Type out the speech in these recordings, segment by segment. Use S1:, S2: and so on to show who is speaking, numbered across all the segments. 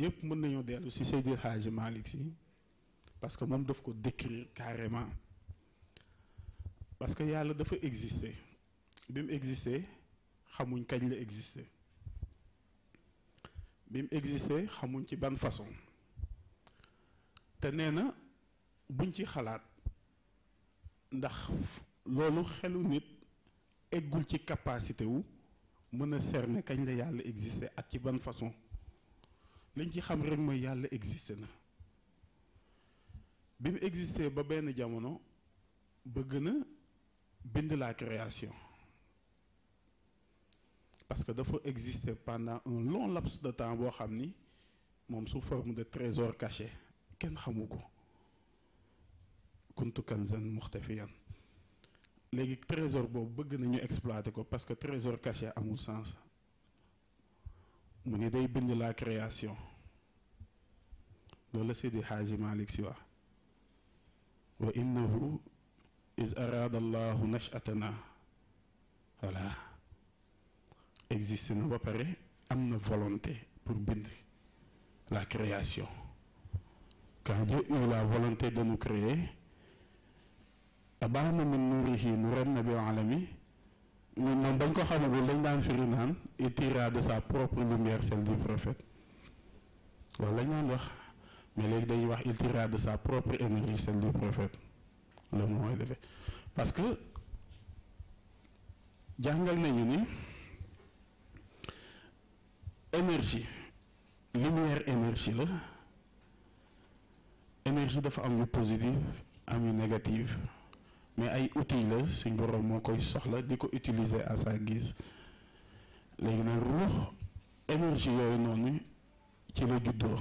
S1: yëpp mën nañoo dellu si Seydi Hadji Malick Sy parce que moom daf ko décrire carrément parce que yàlla dafa exister bi mu exister xamuñ kañ la exister bi mu exister xamuñ ci ban façon te nee na buñ ci xalaat ndax loolu xelu nit eggul ci capacité wu mën a cerner kañ la yàlla exister ak ci ban façon liñ ci xam rek mooy yàlla exister na bi mu exister ba benn jamono bëgg na bind la création parce que dafa exister pendant un long laps de temps boo xam ni moom sous forme de trésor caché kenn xamu ko kuntu kanzan muxtafiyan léegi trésor boobu bëgg nañu exploiter ko parce que trésor caché amul sens mu ni day bind la création loolu la Seydi Hadji Malick Sy wax wa innahu is arada allahu nashatana voilà existe na ba pare am na volonté pour bind la création quand Dieu eut la volonté de nous créer abana min nuurihi nuran nabil alami moom bañ ko xamagul dañ daan firi naan il tira de sa propre lumière celle du prophète loolu lañ daan wax mais léegi day wax il tira de sa propre énergie celle du prophète le mot élevé parce que jàngal nañu ni énergie lumière énergie la énergie dafa am yu positive am yu négative mais ay outils la suñ borom moo koy soxla di ko utiliser à sa guise léegi nag ruux énergie yooyu noonu ci la juddoo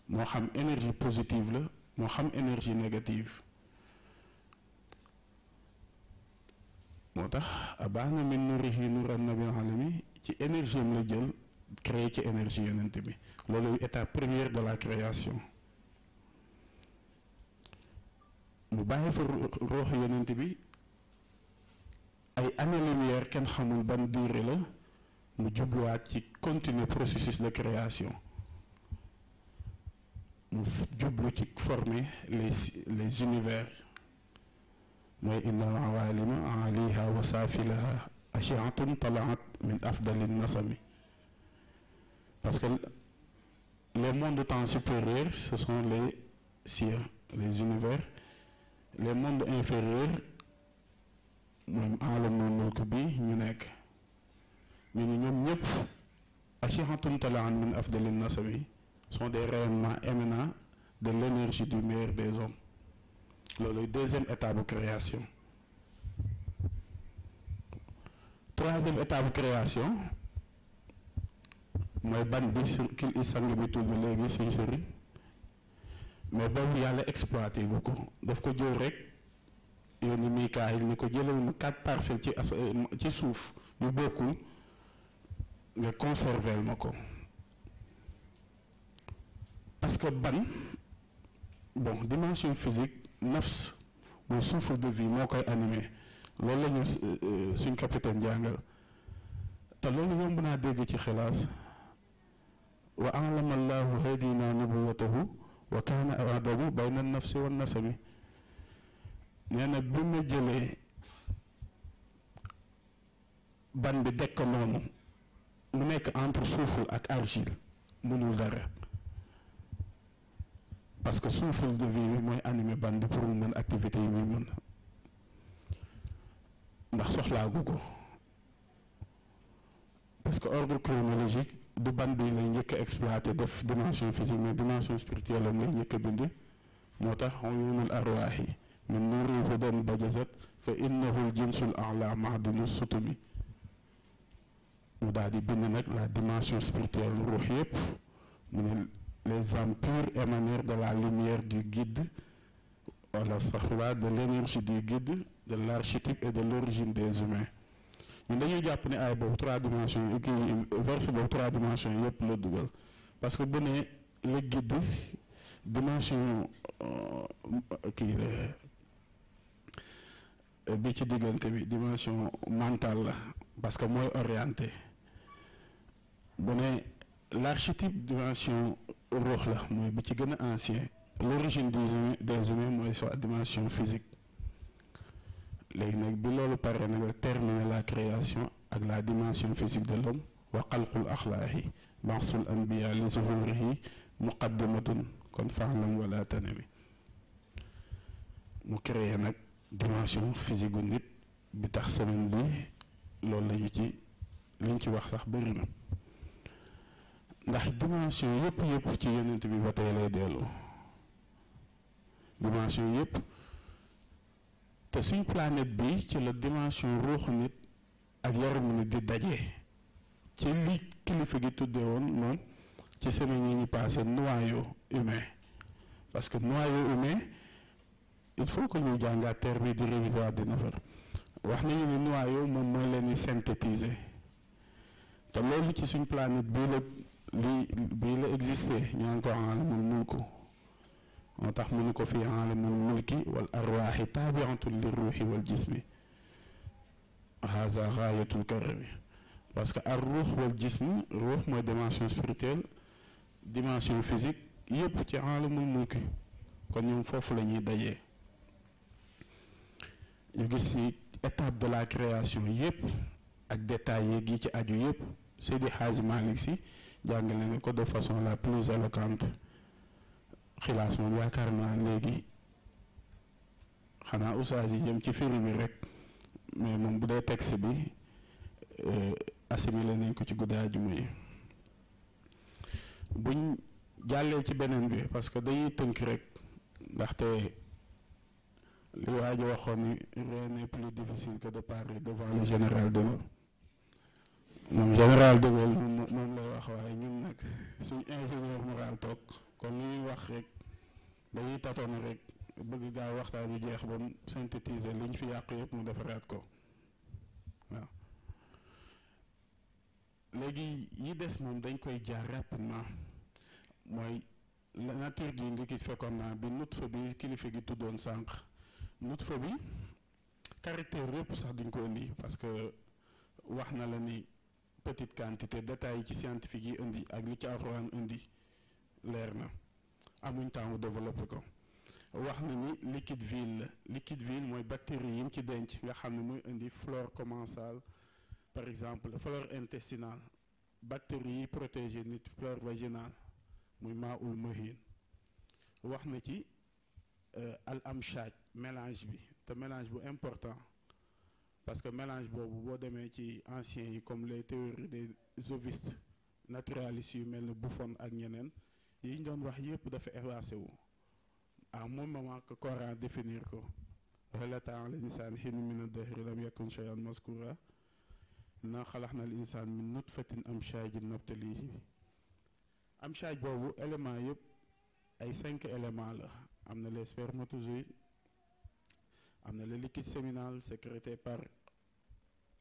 S1: moo xam énergie positive la moo xam énergie négative moo tax abaana min nurihi nuran nabil alami ci énergie am la jël créer ci énergie yonent bi loolu étape première de la création mu bàyyi fa ruux yonent bi ay années-lumière kenn xamul ban durée la mu jubluwaat ci continuer processus de création mu jublu ci former les univers mooy innal awalima aliha wa safilaha ashiatun talaat min afdalin nasami parce que les mondes de temps supérieurs ce sont les cieux les univers les mondes inférieurs mooy alamul mulk bi ñu nekk ñu ni ñoom ñëpp ashiatun talaat min afdalin nasami sont des rayonnements émanant de l'énergie du meilleur des hommes loolu deuxième étape bu création troisième étape bu création mooy ban bi kil sang bi tudd léegi suñ sëriñ mais boobu yàlla exploité gu ko daf ko jël rek yónni Mikaayil ni ko jëlal ma 4 parcelles ci suuf yu bokkul nga conserver ma ko parce que ban bon dimension physique nafs mooy souffle de vie moo koy animé loolu la ñu suñ capitaine jàngal te loolu yomb naa dégg ci xilaas wa alama allahu hadina nubuwatahu wa kaana adamu bayna nafsi wa nasami nee na bi ma jëlee ban bi dekk noonu mu nekk entre souffle ak argile mënul dara parce que souffle de vie bi mooy animé ban bi pour mu mën activité yi muy mën ndax soxlaagu ko parce que ordre chronologique du ban bi lay njëkk a exploité def dimension physique mais dimension spirituelle am lay njëkk a bind moo tax uyunul arwaahi min nuuri hudan bajazat fa innahu l jinsul ala mahdinu sutumi mu daal di bind nag la dimension spirituelle ruux yëpp mu ne les âmes pures émanèrent de la lumière du guide wala saxla de l'énergie du guide de l'archétype et de l'origine des humains ñun dañuy jàpp ne ay boobu 3 dimensions kii verset boobu 3 dimensions yëpp la dugal parce que bu ne le guide dimension kii bi ci diggante bi dimension mentale la parce que mooy orienté bu ne l'archétype dimension ruux la mooy bi ci gën a ancien. L'origine des humains mooy soit dimension physique léegi nag bi loolu pare nag terminer la création ak la dimension physique de l'homme wa xalqul axlaahi baxsul anbiya li zuhurihi muqaddimatun kon faalam wala tanami mu créé nag dimension physique gu nit bi tax semaine bi loolu lañu ci liñ ci wax sax bëri na ndax dimension yëpp ci yonent bi ba tey lay dellu dimension yëpp te suñ planète bi ci la dimension ruuxu nit ak yaramu nit di daje ci li kilifa gi tuddee woon moom ci semaine yi ñu passé noyau humain parce que noyau humain il faut que ñuy jàngaat terme bi di réviser dina far wax nañu ne noyau moom mooy leen di synthétiser te loolu ci suñ planète bii la existé ñaa ngi ko alamul mulku moo tax mënu ko fi alamul mulki wal arwaaxi taabiatul li ruuxi wal jismi haza gaayatul karami parce que ar ruux wal jism ruux mooy dimension spirituelle dimension physique yëpp ci alamul mulki kon ñoom foofu la ñuy dajee ñu gis ni étape de la création yëpp ak détails yeeg yi ci aju yëpp Seydi Hadji Malick Sy jàngale ne ko de façon la plus éloquente xilaas moom yaakaar naa léegi xanaa oustaz yi jëm ci firi bi rek mais moom bu dee texte bi assimilé nañ ko ci guddaa ju muy buñ jàllee ci beneen bi parce que dañuy tënk rek ndaxte li waa ji waxoon ni rien n'est plus difficile que de parler devant le général de Gaulle moom général de Gaulle moom lay wax waaye ñun nag suñ ingénieur moral toog kon li ñuy wax rek dañuy tatoon rek bëgg gaaw waxtaan yu jeex ba mu synthétiser liñ fi yàq yëpp mu defaraat ko waaw léegi yi des moom dañ koy jaar rapidement mooy la nature du liquide fécondant bi nutfa bi kilifa gi tuddoon sànq nutfa bi caractère yëpp sax duñ ko indi parce que wax na la ni petite quantité détails yi ci scientifique yi indi ak li ci alxuraan indi leer na amuñ temps mu développé ko wax na ni liquide ville mooy bactéries yi mu ci denc nga xam ne mooy indi flore commensale par exemple flore intestinale bactéries yi protégé nit flore vaginale muy maa ul mahin wax na ci al amshaj mélange bi te mélange bu important parce que mélange boobu boo demee ci anciens yi comme les théories des ovistes naturalistes yu mel ne Buffon ak ñeneen yi ñu doon wax yëpp dafa évacué wu à mon moment que Coran définir ko hal ataa alal insaani hiinun mina dahri lam yakun shay'an mazkuura innaa xalaqnal insaana min nutfatin amshaajin nabtaliihi amshaaj boobu élément yëpp ay 5 éléments la am na les spermatozoïdes am na le liquide séminal sécrété par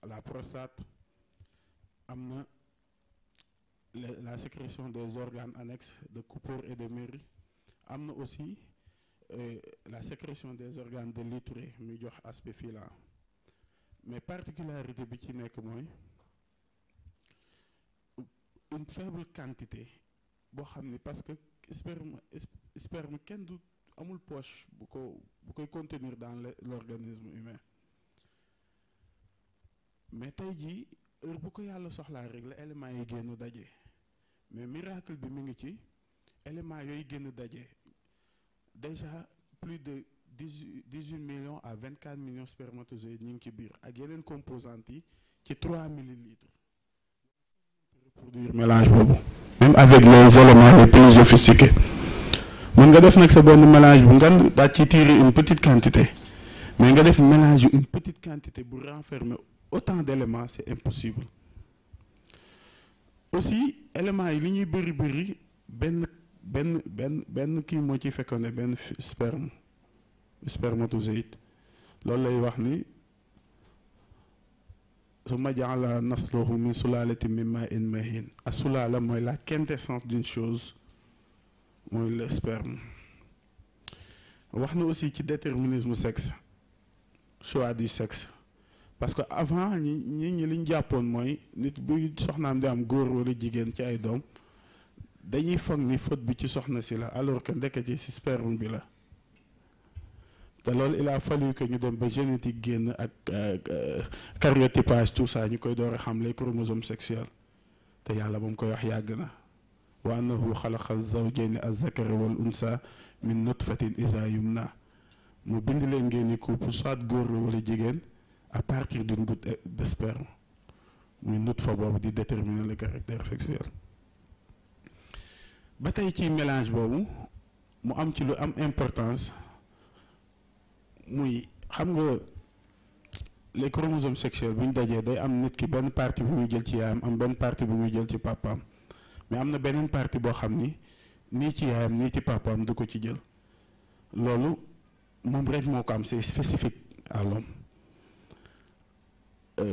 S1: la prostate am na la sécrétion des organes annexes de Cooper et de Merry am na aussi la sécrétion des organes de Littré muy jox aspect filant mais particularité bi ci nekk mooy une faible quantité boo xam ni parce que sperme kenn du amul poche bu koy contenir dans l'organisme humain mais tey jii heure bu ko yàlla soxlaa rek la éléments yi génn daje mais miracle bi mi ngi ci éléments yooyu génn daje déjà plus de 18 millions à 24 millions spermatozoïdes ñu ngi ci biir ak yeneen composantes yi ci 3 millilitres reproduire mélange boobu même avec les éléments les plus sophistiqués mën nga def nag sa benn mélange bu ngan daa ci tirer une petite quantité mais nga def mélange une petite quantité bu renfermer autant d'éléments c'est impossible aussi éléments yi li ñuy bëri benn kii moo ci fécondé benn spermatozoïde loolu lay wax ni summa ja'ala naslahu min sulalatin min ma'in mahin as-sulala mooy la quintessence d'une chose mooy le sperme wax na aussi ci déterminisme sexe choix du sexe parce que avant ñi liñ jàppoon mooy nit buy soxnaam di am góor wala jigéen ci ay doom dañuy foog ni faute bi ci soxna si la alors que ndekete ci sperme bi la te loolu il a fallu que ñu dem ba génétique génn ak karyotypage tout ça ñu koy door a xam les chromosomes sexuels te yàlla ba mu koy wax yàgg na wa annahu xalaqa zawjayni az-zakara wal unsa min nutfatin iza yumna mu bind leen ngeen ni couple soit góor la wala jigéen à partir d'une goutte de sperme muy nutfa boobu di déterminer le caractère sexuel ba tey ci mélange boobu mu am ci lu am importance muy xam nga les chromosomes sexuels bu ñu dajee day am nit ki benn partie bu muy jël ci yaayam am benn partie bu muy jël ci papaam mais am na beneen partie boo xam ni nii ci yaayam nii ci papaam du ko ci jël loolu moom rek moo ko am c'est spécifique à l'homme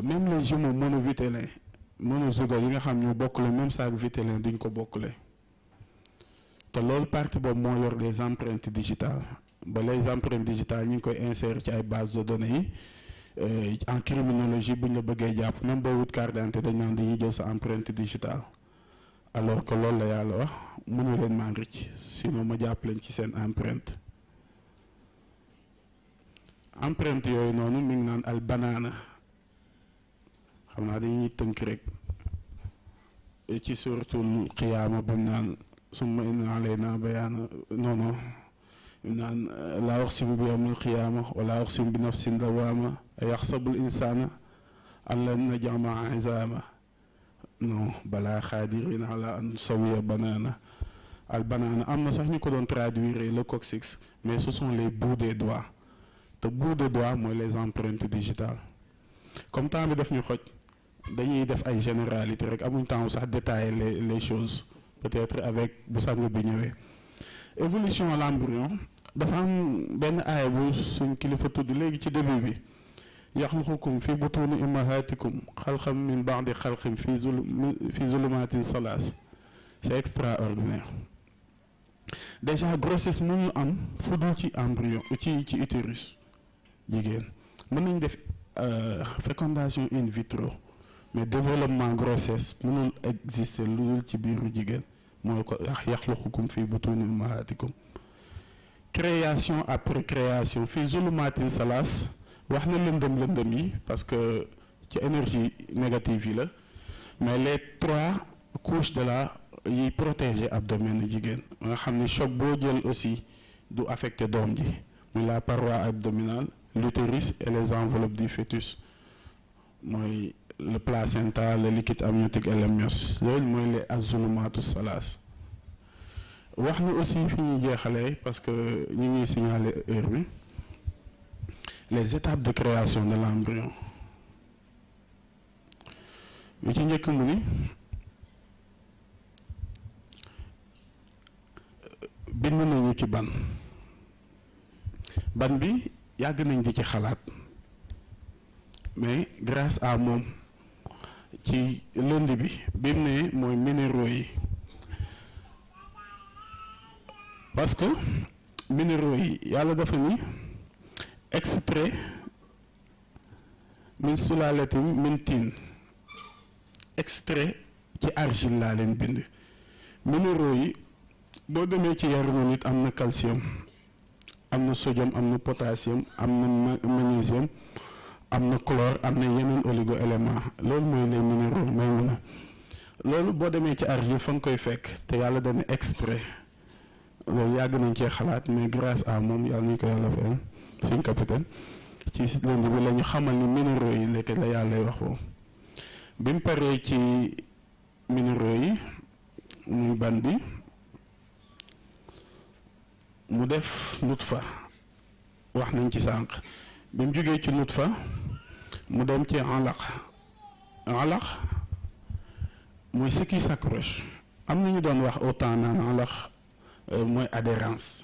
S1: même les jumeaux monovitellins monozygotes yi nga xam ñoo bokkule même sac vitellin duñ ko bokkule te loolu partie boobu moo yor les empreintes digitales ba les empreintes digitales ñu ngi koy insérer ci ay bases de données yi en criminologie buñ la bëggee jàpp même boo wut carte d'identité dañ naan dañuy jël sa empreinte digitale alors que loolu la yàlla wax mënu leen maa rëcc sinon ma jàpp leen ci seen empreinte yooyu noonu mi ngi naan al banaana xam naa dañuy tënk rek ci suratul qiyaama bu naan summa inna alayna bayaana non naan laa uqsimu bi yawmil qiyaama wa laa uqsimu bi nafsin lawaama yaxsabul insaana an lan najma'a izaama non balaa xaadirina ala an nusawiya banaana al banaana am na sax ñu ko doon traduire le coccyx mais ce sont les bouts des doigts te bout de doigt mooy les empreintes digitales comme temps bi daf ñu xoj dañuy def ay généralités rek amuñ temps sax détailler les choses peut-être avec bu sang bi ñëwee évolution l'embryon dafa am benn aaya bu suñ kilifa tudd léegi ci début bi yaxluqukum fi butuni ummahatikum xalqan min ba'di xalqin fi zulumatin salaas c'est extraordinaire déjà grossesse mënul am fu dul ci embryon ci utérus jigéen mën nañ def fécondation in vitro mais développement grossesse mënul exister lu dul ci biiru jigéen mooy ko yaxluqukum fi butuni ummahatikum création après création fi zulumatin salaas wax na lëndëm yi parce que ci énergie négative yi la mais les 3 couches de la yi protéger abdomen jigéen nga xam ni choc boo jël aussi du affecté doom ji muy la paroi abdominale l'utérus et les enveloppes du fœtus mooy le placenta le liquide amniotique et le myose loolu mooy les azulumatu salaas wax na aussi fi ñuy jeexalee parce que ñu ngi signaler heure bi les étapes de création de l'embryon yu ci njëkk mu ni bind nañu ci ban bi yàgg nañ di ci xalaat mais grâce à moom ci lundi bi mu ne mooy minéraux yi parce que minéraux yi yàlla dafa ni extrait min sulalatin min tiin extrait ci argile laa leen bind minéraux yi boo demee ci yaramu nit am na calcium am na sodium am na potassium am na magnésium am na chlore am na yeneen oligo-éléments loolu mooy les minéraux mooy mun a loolu boo demee ci argile fa nga koy fekk te yàlla dana extrait loolu yàgg nañ cee xalaat mais grâce à moom yàlla nañu ko yàlla fayal suñ capitaine ci lundi bi la ñu xamal ni minéraux yi lekk la yàlla lay wax foofu bi mu paree ci minéraux yi muy ban bi mu def nutfa wax nañ ci sànq bi mu jógee ci nutfa mu dem ci alaq mooy ce qui s'accroche am na ñu doon wax autant naan alaq mooy adhérence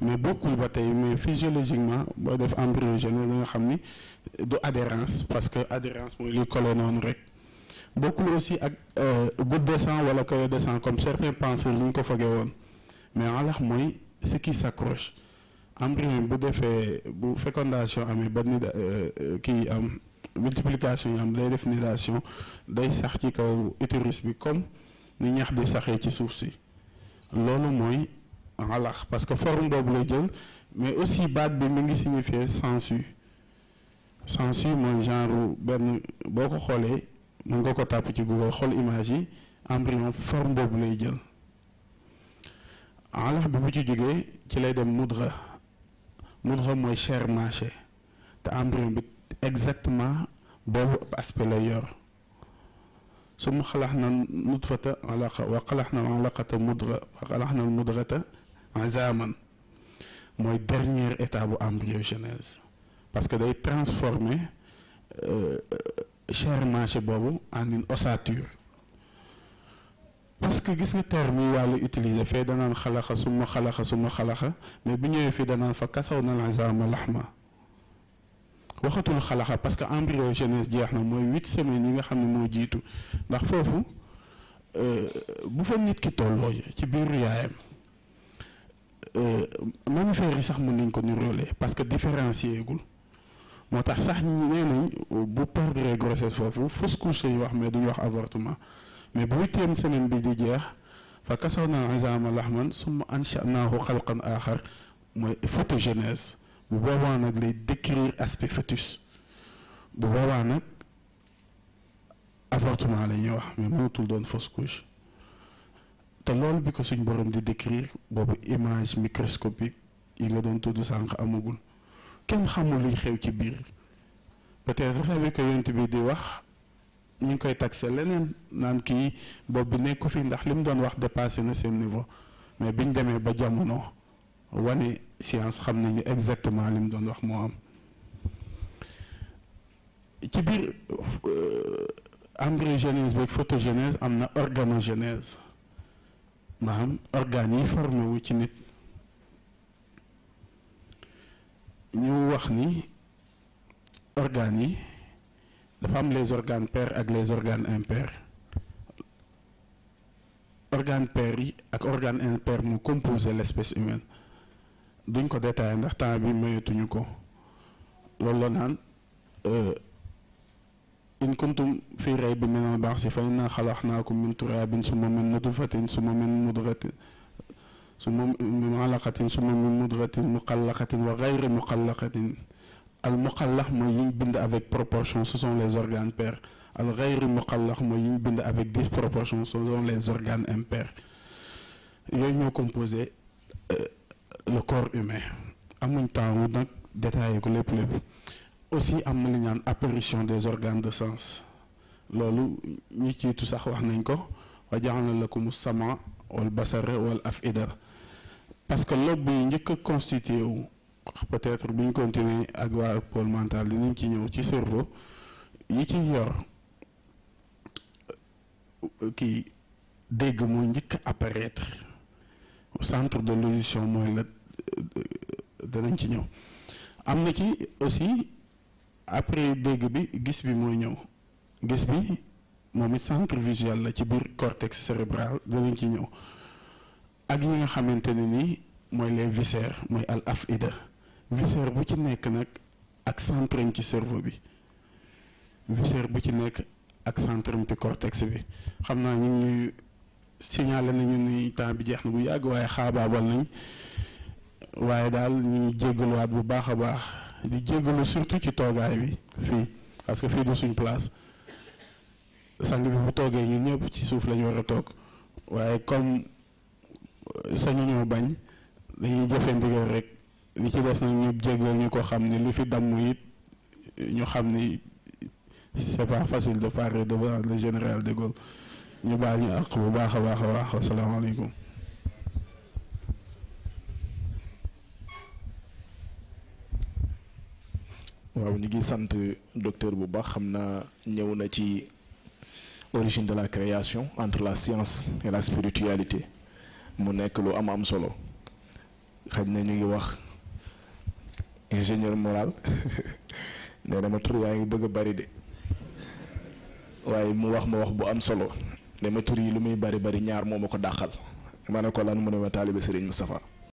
S1: mais bokkul ba tey mais physiologiquement booy def embryogène da nga xam ni du adhérence parce que adhérence mooy luy collé noonu rek bokkul aussi ak goutte de sang wala caillot de sang comme certains penseurs li ñu ko fogee woon mais alaq mooy ce qui s'accroche embryon bu defee bu fécondation amee ba ni kii am multiplication yi am day def nidation day sax ci kaw utérus bi comme ni ñax di saxee ci suuf si loolu mooy alax parce que forme boobu lay jël mais aussi baat bi mi ngi signifier sensu sensu mooy genre benn boo ko xoolee mën nga ko tàpp ci Google xool image yi embryon forme boobu lay jël alax bi bu ci jógee ci lay dem mudra mooy chair mâchée te embryon bi exactement boobu aspect lay yor summa xalaxna nutfata alaqa wa xalaxna alaqata mudra wa xalaxna mudrata azaman mooy dernière étape bu embryogenèse parce que day transformer chair mâchée boobu en une ossature parce que gis nga terme yi yàlla utiliser fee danaan xalaxa summa xalaxa mais bu ñëwee fii danaan fa kasaw na azama laxma waxatul xalaxa parce que embryogenèse jeex na mooy 8 semaines yi nga xam ne moo jiitu ndax foofu bu fa nit ki tolloo ci biiru yaayam mammifères yi sax mën nañ ko niróole parce que différencier gul moo tax sax nee nañ bu perdre grossesse foofu fausse couche yi wax mais duñu wax avortement mais bu 8e semaine bi di jeex fa kasaw na azama laxman summa ansha'naahu xalqan axar mooy photogénèse bu boobaa nag lay décrire aspect fœtus bu boobaa nag avortement la ñuy wax mais mënatul doon fausse couche te loolu bi ko suñ borom di décrire boobu image microscopique yi nga doon tudd sànq amagul kenn xamul liy xew ci biir peut-être sabi ko yonent bi di wax ñu ngi koy taxé leneen naan kii boobu bi nekku fi ndax li mu doon wax dépassé na seen niveau mais biñ demee ba jamono wane science xam nañu exactement li mu doon wax moo am ci biir embryogenèse beeg photogénèse am na organogénèse maanaam organes yi formé wu ci nit ñu wax ni organes yi dafa am les organes pairs ak les organes impairs organes pairs yi ak organes impairs mu composé l'espèce humaine duñ ko détaillé ndax temps bi mayetuñu ko loolu la naan in kuntum fi raybin minal ba'si fa inna xalaqnaakum min turaabin summa min nutfatin summa min mudratin summa min alaqatin summa min mudratin muqallaqatin wa gayri muqallaqatin al muqallaq mooy yi ñu bind avec proportion ce sont les organes pairs al gayri muqallaq mooy yi ñu bind avec disproportion ce sont les organes impairs yooyu ñoo composé le corps humain amuñ temps wu nag détaillé ko lépp aussi am na li ñaan apparition des organes de sens loolu ñi ciitu sax wax nañ ko wa ja'alna lakumu sama wal basara wal afida parce que lobe yi njëkk a constitué wu peut-être bu ñu continuer ak waa pôle mental dinañ ci ñëw ci cerveau yi ci yor kii dégg mooy njëkk a apparaître au centre de l'audition mooy la danañ ci ñëw am na ci aussi après dégg bi gis bi mooy ñëw gis bi moom it centre visuel la ci biir cortex cérébral danañ ci ñëw ak yi nga xamante ne nii mooy les viscères mooy al afida viscère bu ci nekk nag ak centre ci cerveau bi viscère bu ci nekk ak centre ci cortex bi xam naa ñu ngi ñuy signalé nañu ni temps bi jeex na bu yàgg waaye xaabaabal nañ waaye daal ñu ngi jéggaluwaat bu baax a baax di jéggalu surtout ci toogaay bi fii parce que fii du suñ place sang bi bu toogee ñun ñëpp ci suuf lañu war a toog waaye comme sañu ñoo bañ dañuy jëfe ndigal rek li ci des nag ñu jéggal ñu ko xam ni lu fi damm it ñu xam ni c'est pas facile de parler devant le général de Gaulle ñu baal ñu àq bu baax a baax a baax wasalaamaaleykum.
S2: waaw ñu ngi sant docteur bu baax xam naa ñëw na ci origine de la création entre la science et la spiritualité mu nekk lu am solo xëy na ñu ngi wax ingénieur moral nee na ma tur yaa ngi bëgg a bari de waaye mu wax ma wax bu am solo ne ma tur yi lu muy bari ñaar moo ma ko dàqal ma ne ko lan mu ne ma taalibe Serigne Moustapha